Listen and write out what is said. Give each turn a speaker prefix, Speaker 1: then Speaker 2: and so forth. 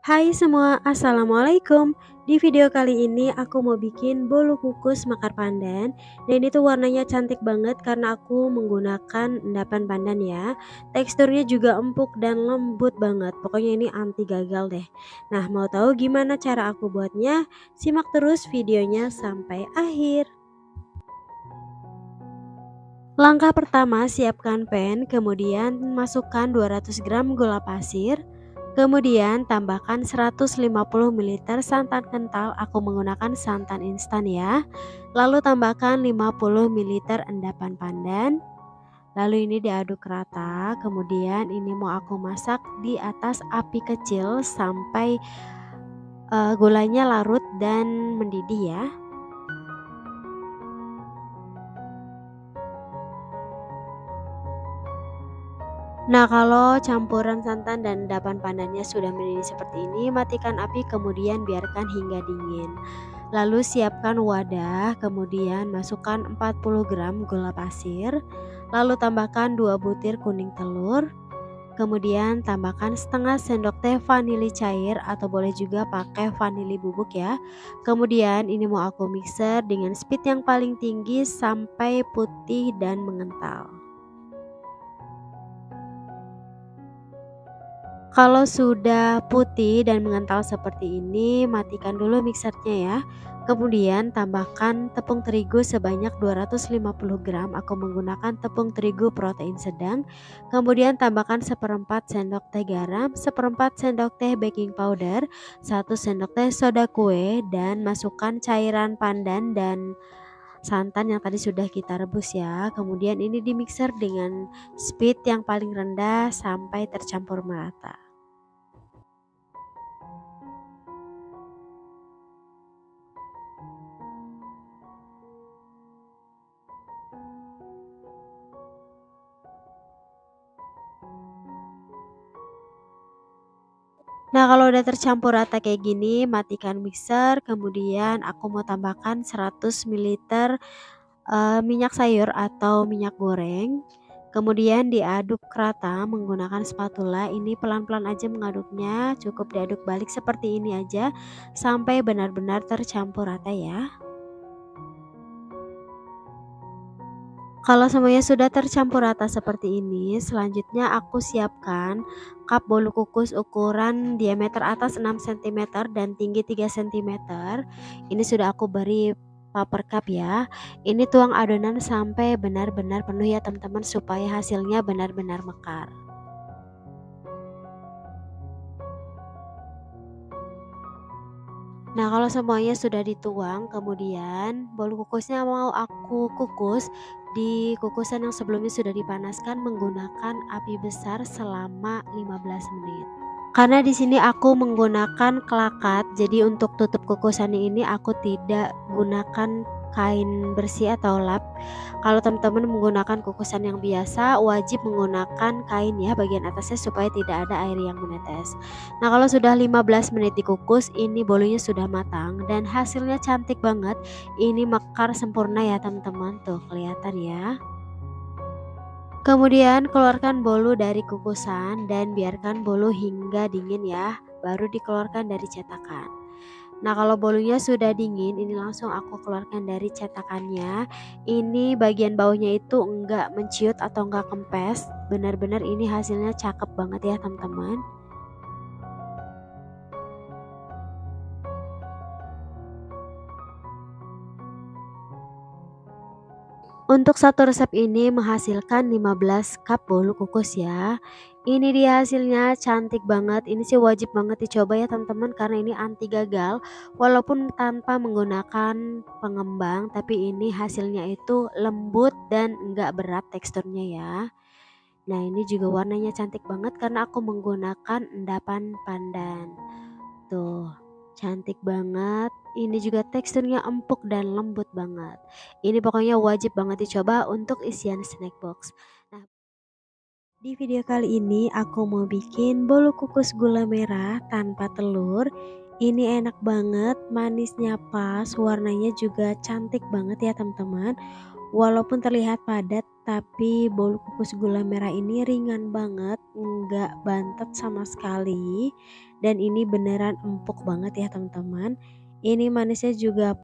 Speaker 1: Hai semua, assalamualaikum. Di video kali ini aku mau bikin bolu kukus mekar pandan. Dan ini tuh warnanya cantik banget karena aku menggunakan endapan pandan ya. Teksturnya juga empuk dan lembut banget. Pokoknya ini anti gagal deh. Nah, mau tahu gimana cara aku buatnya? Simak terus videonya sampai akhir. Langkah pertama, siapkan pan, kemudian masukkan 200 gram gula pasir, kemudian tambahkan 150 ml santan kental, aku menggunakan santan instan ya. Lalu tambahkan 50 ml endapan pandan. Lalu ini diaduk rata, kemudian ini mau aku masak di atas api kecil sampai gulanya larut dan mendidih ya. Nah, kalau campuran santan dan endapan pandannya sudah mendidih seperti ini, matikan api kemudian biarkan hingga dingin. Lalu siapkan wadah, kemudian masukkan 40 gram gula pasir, lalu tambahkan 2 butir kuning telur, kemudian tambahkan setengah sendok teh vanili cair atau boleh juga pakai vanili bubuk ya. Kemudian ini mau aku mixer dengan speed yang paling tinggi sampai putih dan mengental. Kalau sudah putih dan mengental seperti ini, matikan dulu mixernya ya. Kemudian tambahkan tepung terigu sebanyak 250 gram. Aku menggunakan tepung terigu protein sedang. Kemudian tambahkan seperempat sendok teh garam, seperempat sendok teh baking powder, 1 sendok teh soda kue, dan masukkan cairan pandan dan santan yang tadi sudah kita rebus ya. Kemudian ini di mixer dengan speed yang paling rendah sampai tercampur merata. Nah, kalau udah tercampur rata kayak gini, matikan mixer, kemudian aku mau tambahkan 100 ml minyak sayur atau minyak goreng. Kemudian diaduk rata menggunakan spatula. Ini pelan-pelan aja mengaduknya, cukup diaduk balik seperti ini aja sampai benar-benar tercampur rata ya. Kalau semuanya sudah tercampur rata seperti ini, selanjutnya aku siapkan cup bolu kukus ukuran diameter atas 6 cm dan tinggi 3 cm. Ini sudah aku beri paper cup ya. Ini tuang adonan sampai benar-benar penuh ya teman-teman supaya hasilnya benar-benar mekar. Nah, kalau semuanya sudah dituang, kemudian bolu kukusnya mau aku kukus di kukusan yang sebelumnya sudah dipanaskan menggunakan api besar selama 15 menit. Karena di sini aku menggunakan kelakat, jadi untuk tutup kukusannya ini aku tidak gunakan kain bersih atau lap. Kalau teman-teman menggunakan kukusan yang biasa, wajib menggunakan kain ya bagian atasnya supaya tidak ada air yang menetes. Nah, kalau sudah 15 menit dikukus, ini bolunya sudah matang dan hasilnya cantik banget. Ini mekar sempurna ya teman-teman, tuh kelihatan ya. Kemudian keluarkan bolu dari kukusan dan biarkan bolu hingga dingin ya, baru dikeluarkan dari cetakan. Nah, kalau bolunya sudah dingin, ini langsung aku keluarkan dari cetakannya. Ini bagian bawahnya itu enggak menciut atau enggak kempes. Benar-benar ini hasilnya cakep banget ya teman-teman. Untuk satu resep ini menghasilkan 15 cup bolu kukus ya. Ini dia hasilnya cantik banget. Ini sih wajib banget dicoba ya teman-teman karena ini anti gagal. Walaupun tanpa menggunakan pengembang, tapi ini hasilnya itu lembut dan enggak berat teksturnya ya. Nah, ini juga warnanya cantik banget karena aku menggunakan endapan pandan. Tuh, cantik banget. Ini juga teksturnya empuk dan lembut banget. Ini pokoknya wajib banget dicoba untuk isian snack box. Nah, di video kali ini aku mau bikin bolu kukus gula merah tanpa telur. Ini enak banget, manisnya pas, warnanya juga cantik banget ya teman-teman. Walaupun terlihat padat, tapi bolu kukus gula merah ini ringan banget, nggak bantet sama sekali, dan ini beneran empuk banget ya teman-teman. Ini manisnya juga